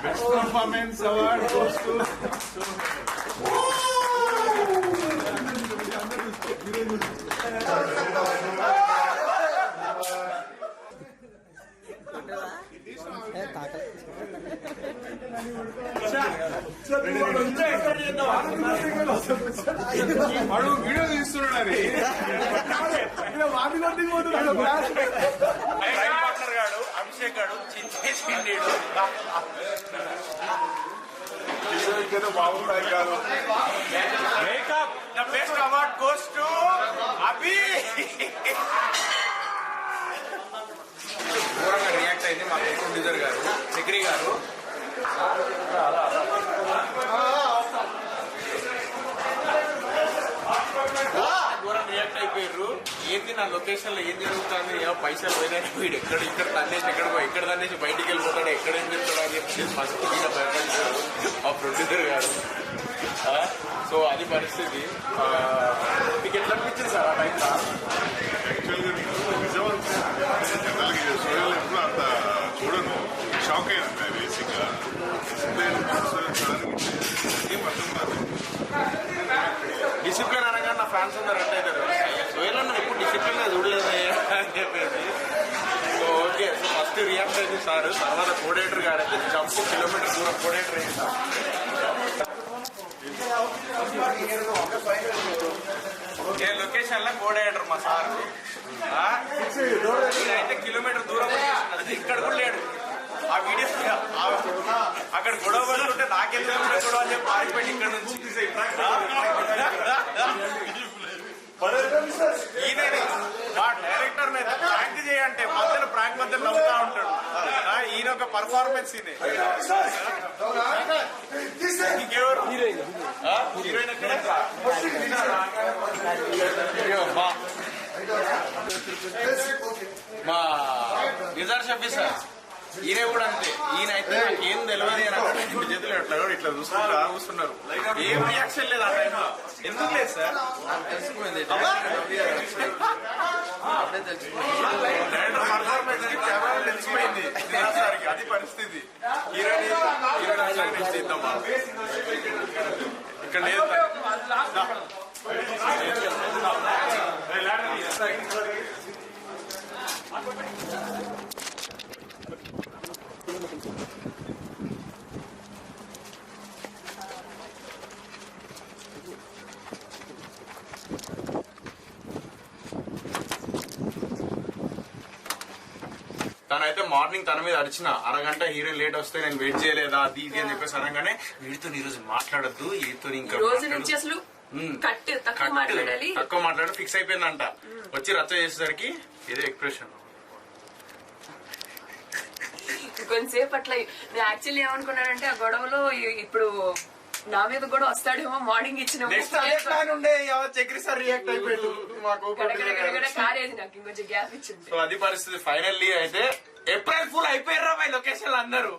Best performance award goes to వాడు video తీస్తున్నాడు అది గాడు అభిషేక్ గాడు బాగుంటాయి కాదు makeup the best award goes to Abhi ఘోరంగా రియాక్ట్ అయింది మా ప్రొడ్యూసర్ గారు చక్రి గారు ఘోరంగా రియాక్ట్ అయిపోయారు. ఏంది నా లొకేషన్ లో ఏం జరుగుతుంది, పైసలు పోయినాయి, వీడు ఇక్కడ తన్నేసి ఎక్కడ తన్నేసి బయటికి వెళ్ళిపోతాడు, ఎక్కడ ఏం చెప్తాడు అని చెప్పి ఫస్ట్ భయపడ్డారు ఆ ప్రొడ్యూసర్ గారు. సో అది పరిస్థితి. మీకు ఎట్లా అనిపించింది సార్ ఆ టైంలో? ఎప్పుడు అంత చూడను, షాక్ అయినా బేసిక్ గా డిసిప్లిన్ అనగా నా ఫ్యాన్స్ అందరూ రన్ అవుతారు. సోయల్ అన్న ఎప్పుడు డిసిప్లిన్ గా చూడలేదు అని చెప్పేసి. So okay, so first react అయింది సార్. తర్వాత కోడేటర్ గారు అయితే జంప్ కిలోమీటర్ దూరం కోడేటర్ అయింది. లొకేషన్ లో కోడేటర్ మా సార్ అయితే కిలోమీటర్ దూరం ఇక్కడ కూడా లేడు. ఆ వీడియో అక్కడ గొడవ పడుతుంటే నాకెళ్ళి గొడవ అని చెప్పి పారిపోయి ఇక్కడ నుంచి ఈయన మా డైరెక్టర్ మీద ప్రాంక్ చేయంటే మధ్యలో ప్రాంక్ మధ్యలో నవ్వుతా ఉంటాడు. ఈయన ఒక పర్ఫార్మెన్స్ ఈయన. ఇంకెవరు హీరోయిన్ ఎక్కడ? మా నిజార్ షఫీ సార్, ఈయన కూడా అంతే. ఈయన అయితే నాకు ఏం తెలియదు అని అంటే ఇంటి చేతులు ఎట్లా కూడా ఇట్లా చూస్తున్నారు. ఏం రియాక్షన్ లేదు ఆ టైంలో. ఎందుకు లేదు సార్? తెలిసిపోయింది పర్ఫార్మెన్స్ కెమెరా తెలిసిపోయింది సార్కి. అది పరిస్థితి. హీరోయిన్ చేద్దామా ఇక్కడ లేదు. తనైతే మార్నింగ్ తన మీద అడిచిన అరగంట హీరోయిన్ లేట్ వస్తే నేను వెయిట్ చేయలేదా అది ఇది అని చెప్పేసి అనగానే వీడితో ఈ రోజు మాట్లాడద్దు, వీడితో ఇంకా తక్కువ మాట్లాడి ఫిక్స్ అయిపోయిందంట. వచ్చి రచ్చ చేసేసరికి ఇదే ఎక్స్ప్రెషన్. కొంతసేపు అట్లా యాక్చువల్లీ ఏమనుకున్నానంటే ఆ గొడవలో ఇప్పుడు నా మీద కూడా వస్తాడేమో మార్నింగ్ ఇచ్చిన కారేది నాకు ఇంకొంచెం గ్యాప్ ఇచ్చింది. అది పరిస్థితి. ఫైనల్లీ అయితే ఏప్రిల్ ఫుల్ అయిపోయారు లొకేషన్ అందరూ.